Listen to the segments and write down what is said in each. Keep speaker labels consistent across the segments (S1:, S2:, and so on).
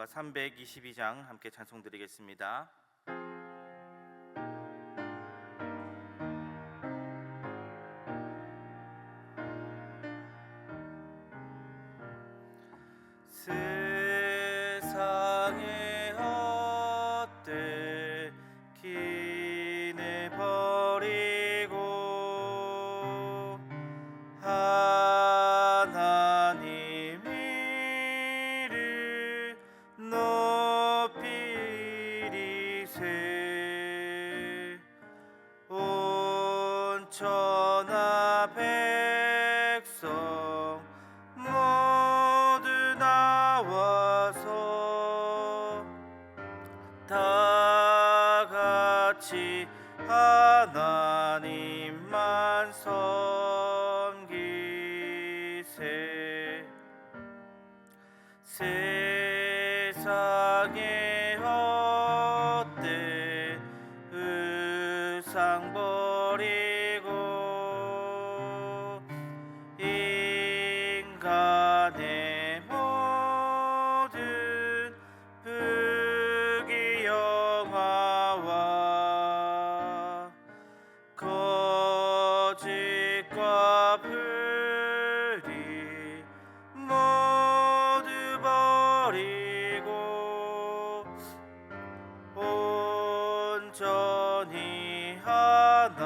S1: 찬송가 322장 함께 찬송 드리겠습니다. 세상의 헛되기네 버리고 하나님 이를 높이리세. 온 천하 백성 모두 나와서 다 같이 하나님만 섬기세. 세상의 헛된 의상 버리고 인간의 모든 부귀영화와 거짓과 불의 모두 버리고 온전히 하나님만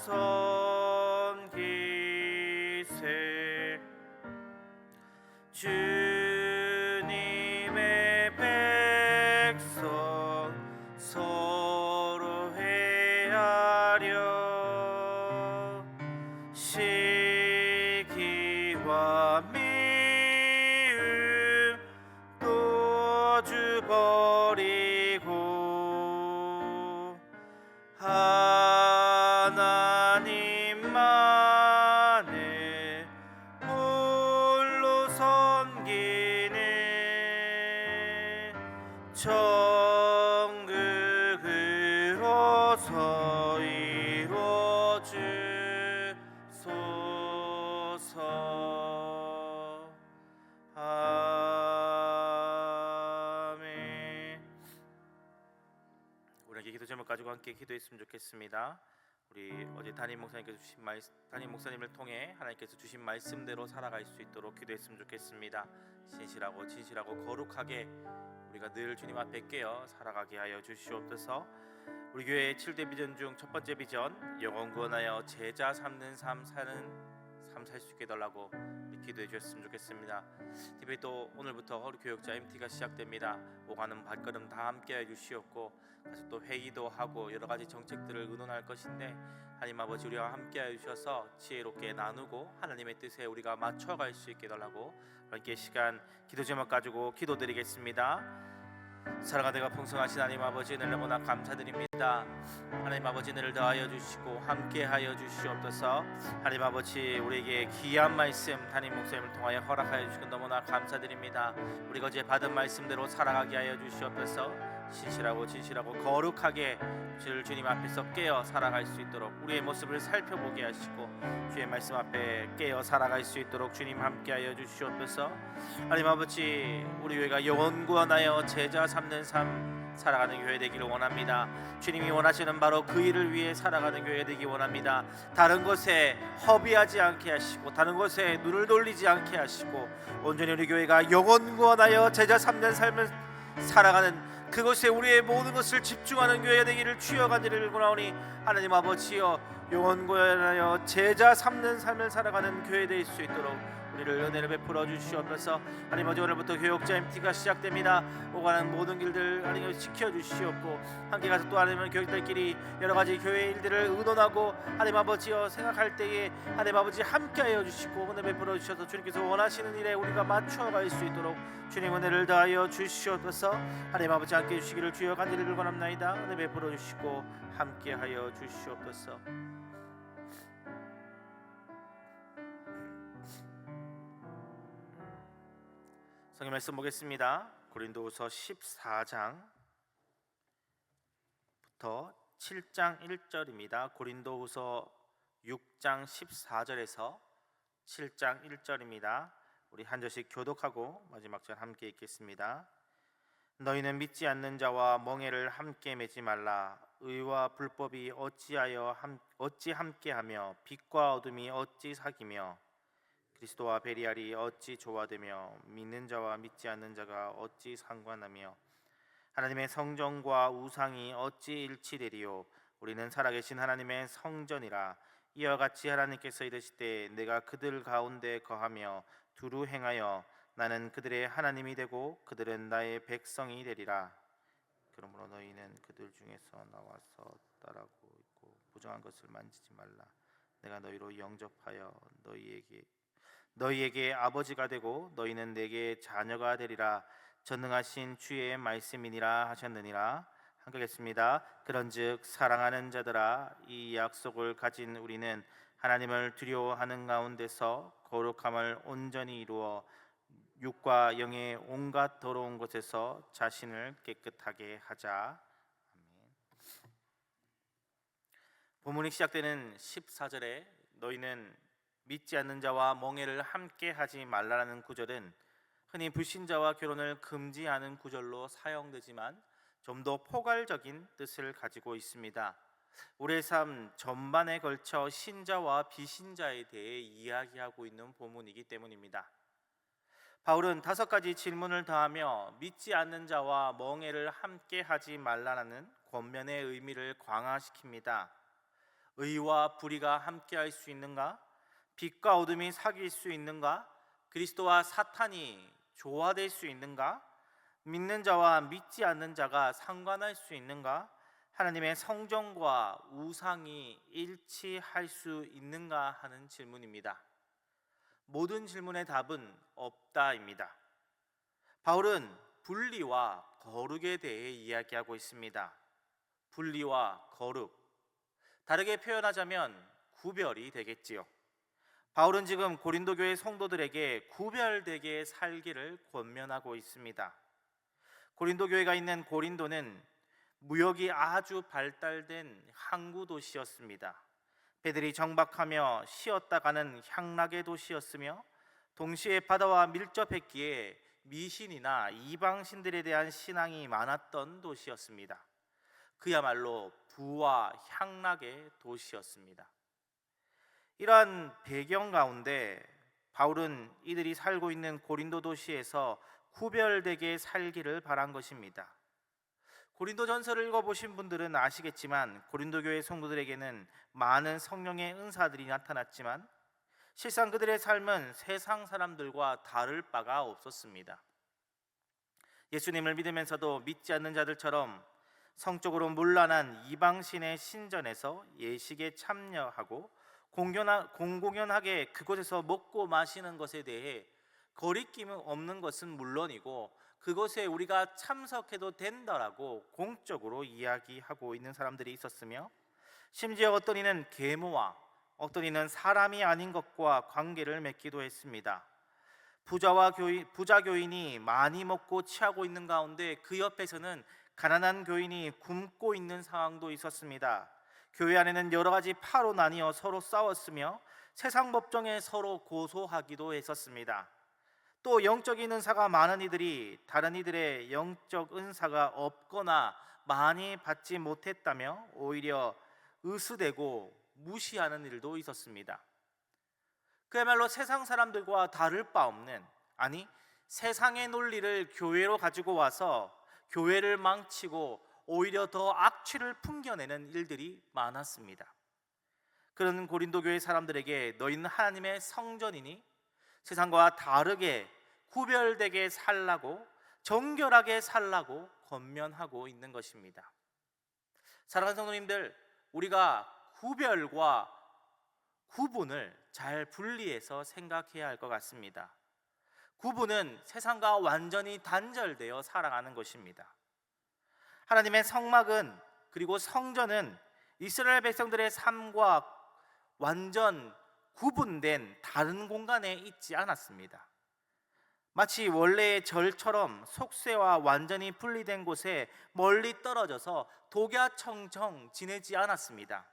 S1: 섬기세. 주님의 백성 서로 헤아려 시기와 미움 또주버리고 하나님만의 홀로 섬기네. 천국으로서 이루어주소서. 아멘. 우리에게 기도 제목 가지고 함께 기도했으면 좋겠습니다. 우리 어제 담임 목사님을 통해 하나님께서 주신 말씀대로 살아갈 수 있도록 기도했으면 좋겠습니다. 진실하고 거룩하게 우리가 늘 주님 앞에 깨어 살아가게 하여 주시옵소서. 우리 교회의 7대 비전 중 첫 번째 비전, 영혼 구원하여 제자 삼는 삶 사는 삶 살 수 있게 해달라고 기도해 주셨으면 좋겠습니다. 특별히 또 오늘부터 우리 교역자 MT가 시작됩니다. 오가는 발걸음 다 함께 해 주시옵고 가서 또 회의도 하고 여러 가지 정책들을 의논할 것인데 하나님 아버지 우리와 함께 해 주셔서 지혜롭게 나누고 하나님의 뜻에 우리가 맞춰갈 수 있게 해달라고 함께 시간 기도 제목 가지고 기도드리겠습니다. 사랑하는 가 풍성하신 하나님 아버지, 은혜를 너무나 감사드립니다. 하나님 아버지, 은혜를 더하여 주시고 함께하여 주시옵소서. 하나님 아버지, 우리에게 귀한 말씀 담임 목사님을 통하여 허락하여 주시고 너무나 감사드립니다. 우리가 어제 받은 말씀대로 살아가게 하여 주시옵소서. 진실하고 거룩하게 주님 앞에서 깨어 살아갈 수 있도록 우리의 모습을 살펴보게 하시고 주의 말씀 앞에 깨어 살아갈 수 있도록 주님 함께하여 주시옵소서. 하나님 아버지, 우리 교회가 영혼 구원하여 제자 삼는 삶 살아가는 교회 되기를 원합니다. 주님이 원하시는 바로 그 일을 위해 살아가는 교회 되기 원합니다. 다른 것에 허비하지 않게 하시고 다른 것에 눈을 돌리지 않게 하시고 온전히 우리 교회가 영혼 구원하여 제자 삼는 삶을 살아가는 그것에 우리의 모든 것을 집중하는 교회가 되기를 주여 간절히 구하오니 하나님 아버지여, 영혼 구원하여 제자 삼는 삶을 살아가는 교회 될 수 있도록 우리를 은혜를 베풀어 주시옵소서. 하나님 아버지, 오늘부터 교역자 MT가 시작됩니다. 오가는 모든 길들 하나님 지켜 주시옵고 함께 가서 또 하나님 교육들끼리 여러 가지 교회 일들을 의논하고 하나님 아버지여 생각할 때에 하나님 아버지 함께하여 주시고 은혜 베풀어 주셔서 주님께서 원하시는 일에 우리가 맞춰갈 수 있도록 주님 은혜를 다하여 주시옵소서. 하나님 아버지 함께 해주시기를 주여 간절히 빌곤합나이다. 은혜 베풀어 주시고 함께하여 주시옵소서. 성경 말씀 보겠습니다. 고린도후서 14장부터 7장 1절입니다. 고린도후서 6장 14절에서 7장 1절입니다. 우리 한 절씩 교독하고 마지막 절 함께 읽겠습니다. 너희는 믿지 않는 자와 멍에를 함께 매지 말라. 의와 불법이 어찌 함께하며 빛과 어둠이 어찌 사귀며 그리스도와 베리알이 어찌 조화되며 믿는 자와 믿지 않는 자가 어찌 상관하며 하나님의 성전과 우상이 어찌 일치되리요. 우리는 살아계신 하나님의 성전이라. 이와 같이 하나님께서 이르시되 내가 그들 가운데 거하며 두루 행하여 나는 그들의 하나님이 되고 그들은 나의 백성이 되리라. 그러므로 너희는 그들 중에서 나와서 따르고 있고 부정한 것을 만지지 말라. 내가 너희로 영접하여 너희에게 아버지가 되고 너희는 내게 자녀가 되리라. 전능하신 주의 말씀이니라 하셨느니라. 함께 읽겠습니다. 그런즉 사랑하는 자들아, 이 약속을 가진 우리는 하나님을 두려워하는 가운데서 거룩함을 온전히 이루어 육과 영의 온갖 더러운 것에서 자신을 깨끗하게 하자. 아멘. 본문이 시작되는 14절에 너희는 믿지 않는 자와 멍에를 함께 하지 말라라는 구절은 흔히 불신자와 결혼을 금지하는 구절로 사용되지만 좀 더 포괄적인 뜻을 가지고 있습니다. 우리의 삶 전반에 걸쳐 신자와 비신자에 대해 이야기하고 있는 본문이기 때문입니다. 바울은 5가지 질문을 더하며 믿지 않는 자와 멍에를 함께 하지 말라는 권면의 의미를 강화시킵니다. 의와 불의가 함께 할 수 있는가? 빛과 어둠이 사귈 수 있는가? 그리스도와 사탄이 조화될 수 있는가? 믿는 자와 믿지 않는 자가 상관할 수 있는가? 하나님의 성전과 우상이 일치할 수 있는가 하는 질문입니다. 모든 질문의 답은 없다입니다. 바울은 분리와 거룩에 대해 이야기하고 있습니다. 분리와 거룩, 다르게 표현하자면 구별이 되겠지요. 바울은 지금 고린도 교회 성도들에게 구별되게 살기를 권면하고 있습니다. 고린도 교회가 있는 고린도는 무역이 아주 발달된 항구 도시였습니다. 배들이 정박하며 쉬었다가는 향락의 도시였으며 동시에 바다와 밀접했기에 미신이나 이방신들에 대한 신앙이 많았던 도시였습니다. 그야말로 부와 향락의 도시였습니다. 이러한 배경 가운데 바울은 이들이 살고 있는 고린도 도시에서 구별되게 살기를 바란 것입니다. 고린도 전서를 읽어보신 분들은 아시겠지만 고린도 교회 성도들에게는 많은 성령의 은사들이 나타났지만 실상 그들의 삶은 세상 사람들과 다를 바가 없었습니다. 예수님을 믿으면서도 믿지 않는 자들처럼 성적으로 문란한 이방신의 신전에서 예식에 참여하고 공공연하게 그곳에서 먹고 마시는 것에 대해 거리낌 없는 것은 물론이고 그것에 우리가 참석해도 된다라고 공적으로 이야기하고 있는 사람들이 있었으며 심지어 어떤 이는 계모와 어떤 이는 사람이 아닌 것과 관계를 맺기도 했습니다. 부자 교인이 많이 먹고 취하고 있는 가운데 그 옆에서는 가난한 교인이 굶고 있는 상황도 있었습니다. 교회 안에는 여러 가지 파로 나뉘어 서로 싸웠으며 세상 법정에 서로 고소하기도 했었습니다. 또 영적인 은사가 많은 이들이 다른 이들의 영적 은사가 없거나 많이 받지 못했다며 오히려 의수되고 무시하는 일도 있었습니다. 그야말로 세상 사람들과 다를 바 없는, 아니 세상의 논리를 교회로 가지고 와서 교회를 망치고 오히려 더 악취를 풍겨내는 일들이 많았습니다. 그런 고린도 교회 사람들에게 너희는 하나님의 성전이니 세상과 다르게 구별되게 살라고, 정결하게 살라고 권면하고 있는 것입니다. 사랑하는 성도님들, 우리가 구별과 구분을 잘 분리해서 생각해야 할 것 같습니다. 구분은 세상과 완전히 단절되어 살아가는 것입니다. 하나님의 성막은, 그리고 성전은 이스라엘 백성들의 삶과 완전 구분된 다른 공간에 있지 않았습니다. 마치 원래의 절처럼 속세와 완전히 분리된 곳에 멀리 떨어져서 독야청청 지내지 않았습니다.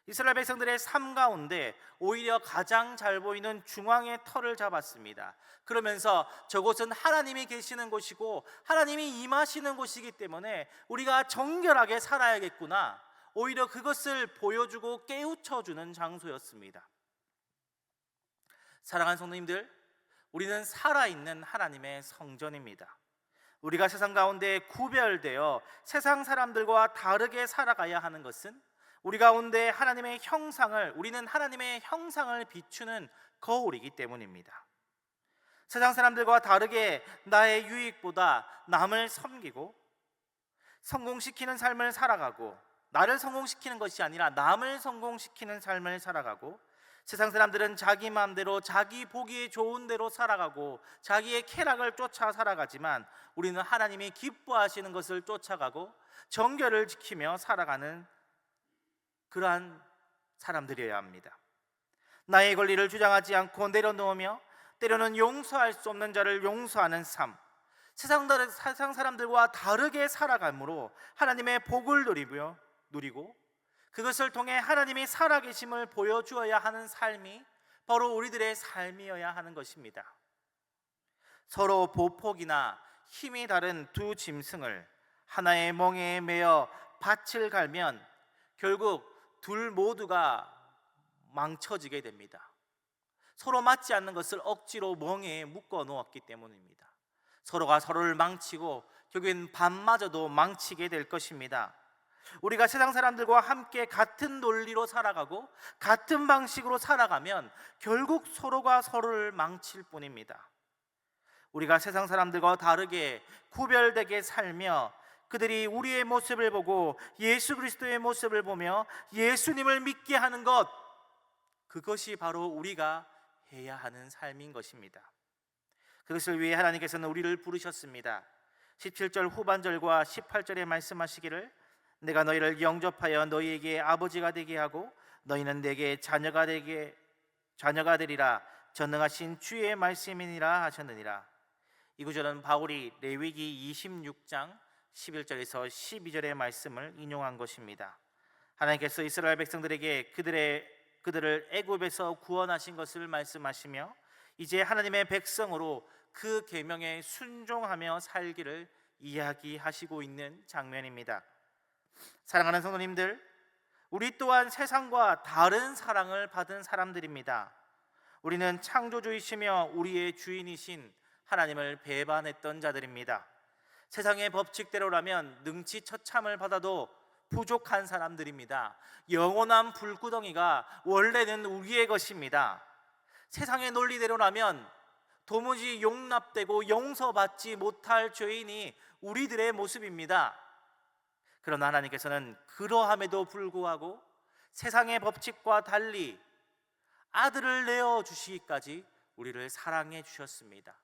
S1: 이스라엘 백성들의 삶 가운데 오히려 가장 잘 보이는 중앙의 터를 잡았습니다. 그러면서 저곳은 하나님이 계시는 곳이고 하나님이 임하시는 곳이기 때문에 우리가 정결하게 살아야겠구나, 오히려 그것을 보여주고 깨우쳐주는 장소였습니다. 사랑하는 성도님들, 우리는 살아있는 하나님의 성전입니다. 우리가 세상 가운데 구별되어 세상 사람들과 다르게 살아가야 하는 것은 우리 가운데 우리는 하나님의 형상을 비추는 거울이기 때문입니다. 세상 사람들과 다르게 나의 유익보다 남을 섬기고 성공시키는 삶을 살아가고, 나를 성공시키는 것이 아니라 남을 성공시키는 삶을 살아가고, 세상 사람들은 자기 마음대로 자기 보기에 좋은 대로 살아가고 자기의 쾌락을 쫓아 살아가지만 우리는 하나님이 기뻐하시는 것을 쫓아가고 정결을 지키며 살아가는 그러한 사람들이어야 합니다. 나의 권리를 주장하지 않고 내려놓으며 때로는 용서할 수 없는 자를 용서하는 삶, 세상 사람들과 다르게 살아감으로 하나님의 복을 누리고 그것을 통해 하나님이 살아계심을 보여주어야 하는 삶이 바로 우리들의 삶이어야 하는 것입니다. 서로 보폭이나 힘이 다른 두 짐승을 하나의 멍에에 매어 밭을 갈면 결국 둘 모두가 망쳐지게 됩니다. 서로 맞지 않는 것을 억지로 멍에에 묶어 놓았기 때문입니다. 서로가 서로를 망치고 결국엔 밭마저도 망치게 될 것입니다. 우리가 세상 사람들과 함께 같은 논리로 살아가고 같은 방식으로 살아가면 결국 서로가 서로를 망칠 뿐입니다. 우리가 세상 사람들과 다르게 구별되게 살며 그들이 우리의 모습을 보고 예수 그리스도의 모습을 보며 예수님을 믿게 하는 것, 그것이 바로 우리가 해야 하는 삶인 것입니다. 그것을 위해 하나님께서는 우리를 부르셨습니다. 17절 후반절과 18절에 말씀하시기를 내가 너희를 영접하여 너희에게 아버지가 되게 하고 너희는 내게 자녀가 되리라 전능하신 주의 말씀이니라 하셨느니라. 이 구절은 바울이 레위기 26장 11절에서 12절의 말씀을 인용한 것입니다. 하나님께서 이스라엘 백성들에게 그들을 애굽에서 구원하신 것을 말씀하시며 이제 하나님의 백성으로 그 계명에 순종하며 살기를 이야기하시고 있는 장면입니다. 사랑하는 성도님들, 우리 또한 세상과 다른 사랑을 받은 사람들입니다. 우리는 창조주이시며 우리의 주인이신 하나님을 배반했던 자들입니다. 세상의 법칙대로라면 능치처참을 받아도 부족한 사람들입니다. 영원한 불구덩이가 원래는 우리의 것입니다. 세상의 논리대로라면 도무지 용납되고 용서받지 못할 죄인이 우리들의 모습입니다. 그러나 하나님께서는 그러함에도 불구하고 세상의 법칙과 달리 아들을 내어주시기까지 우리를 사랑해 주셨습니다.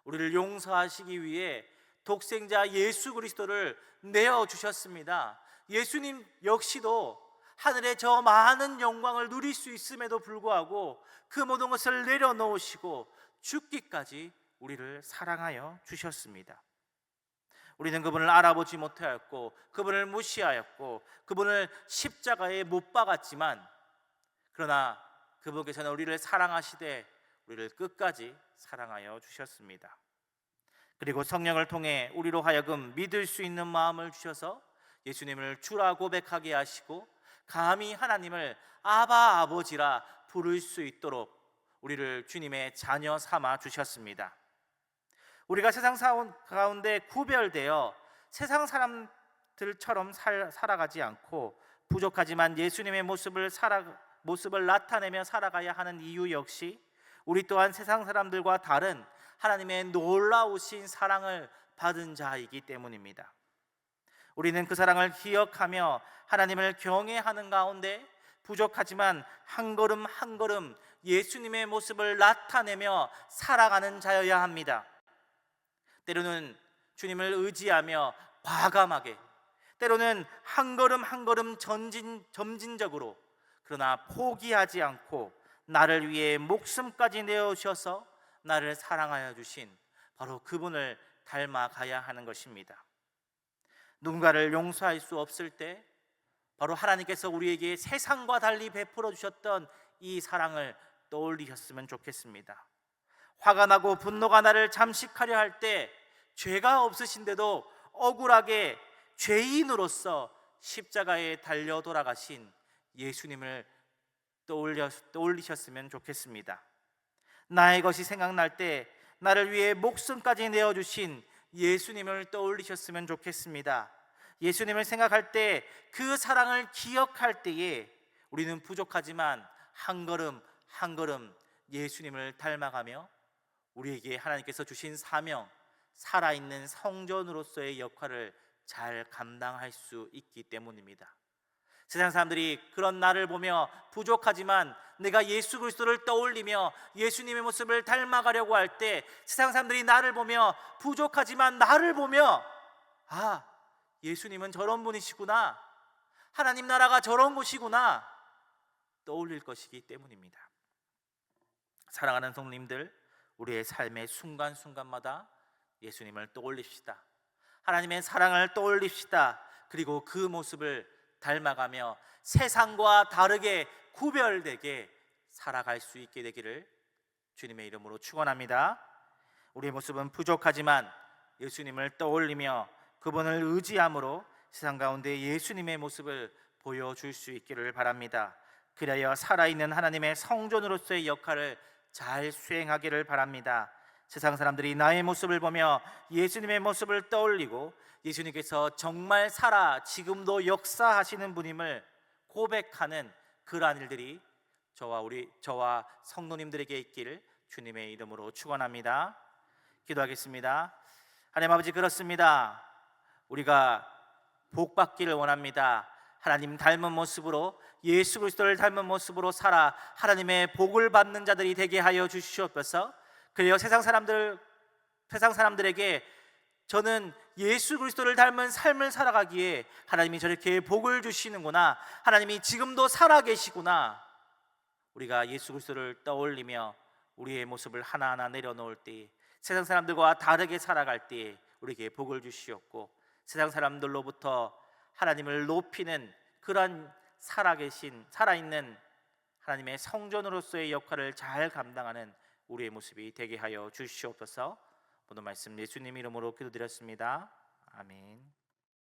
S1: 우리를 용서하시기 위해 독생자 예수 그리스도를 내어주셨습니다. 예수님 역시도 하늘의 저 많은 영광을 누릴 수 있음에도 불구하고 그 모든 것을 내려놓으시고 죽기까지 우리를 사랑하여 주셨습니다. 우리는 그분을 알아보지 못하였고 그분을 무시하였고 그분을 십자가에 못 박았지만, 그러나 그분께서는 우리를 사랑하시되 우리를 끝까지 사랑하여 주셨습니다. 그리고 성령을 통해 우리로 하여금 믿을 수 있는 마음을 주셔서 예수님을 주라 고백하게 하시고 감히 하나님을 아바 아버지라 부를 수 있도록 우리를 주님의 자녀 삼아 주셨습니다. 우리가 세상 가운데 구별되어 세상 사람들처럼 살아가지 않고 부족하지만 예수님의 모습을 나타내며 살아가야 하는 이유 역시 우리 또한 세상 사람들과 다른 하나님의 놀라우신 사랑을 받은 자이기 때문입니다. 우리는 그 사랑을 기억하며 하나님을 경외하는 가운데 부족하지만 한 걸음 한 걸음 예수님의 모습을 나타내며 살아가는 자여야 합니다. 때로는 주님을 의지하며 과감하게, 때로는 한 걸음 한 걸음 점진적으로, 그러나 포기하지 않고 나를 위해 목숨까지 내어주셔서 나를 사랑하여 주신 바로 그분을 닮아가야 하는 것입니다. 누군가를 용서할 수 없을 때 바로 하나님께서 우리에게 세상과 달리 베풀어 주셨던 이 사랑을 떠올리셨으면 좋겠습니다. 화가 나고 분노가 나를 잠식하려 할 때 죄가 없으신데도 억울하게 죄인으로서 십자가에 달려 돌아가신 예수님을 떠올리셨으면 좋겠습니다. 나의 것이 생각날 때 나를 위해 목숨까지 내어주신 예수님을 떠올리셨으면 좋겠습니다. 예수님을 생각할 때, 그 사랑을 기억할 때에 우리는 부족하지만 한 걸음 한 걸음 예수님을 닮아가며 우리에게 하나님께서 주신 사명, 살아있는 성전으로서의 역할을 잘 감당할 수 있기 때문입니다. 세상 사람들이 그런 나를 보며 부족하지만 내가 예수 그리스도를 떠올리며 예수님의 모습을 닮아가려고 할 때, 세상 사람들이 나를 보며 부족하지만 나를 보며 아, 예수님은 저런 분이시구나, 하나님 나라가 저런 곳이구나 떠올릴 것이기 때문입니다. 사랑하는 성도님들, 우리의 삶의 순간순간마다 예수님을 떠올립시다. 하나님의 사랑을 떠올립시다. 그리고 그 모습을 닮아가며 세상과 다르게 구별되게 살아갈 수 있게 되기를 주님의 이름으로 축원합니다. 우리의 모습은 부족하지만 예수님을 떠올리며 그분을 의지함으로 세상 가운데 예수님의 모습을 보여줄 수 있기를 바랍니다. 그래야 살아있는 하나님의 성전으로서의 역할을 잘 수행하기를 바랍니다. 세상 사람들이 나의 모습을 보며 예수님의 모습을 떠올리고 예수님께서 정말 살아 지금도 역사하시는 분임을 고백하는 그러한 일들이 저와 성도님들에게 있기를 주님의 이름으로 축원합니다. 기도하겠습니다. 하나님 아버지, 그렇습니다. 우리가 복 받기를 원합니다. 하나님 닮은 모습으로, 예수 그리스도를 닮은 모습으로 살아 하나님의 복을 받는 자들이 되게 하여 주시옵소서. 그래요, 세상 사람들에게 저는 예수 그리스도를 닮은 삶을 살아가기에 하나님이 저렇게 복을 주시는구나, 하나님이 지금도 살아계시구나, 우리가 예수 그리스도를 떠올리며 우리의 모습을 하나하나 내려놓을 때, 세상 사람들과 다르게 살아갈 때 우리에게 복을 주시옵고, 세상 사람들로부터 하나님을 높이는 그런 살아있는 하나님의 성전으로서의 역할을 잘 감당하는 우리의 모습이 되게 하여 주시옵소서. 오늘 말씀 예수님 이름으로 기도드렸습니다. 아멘.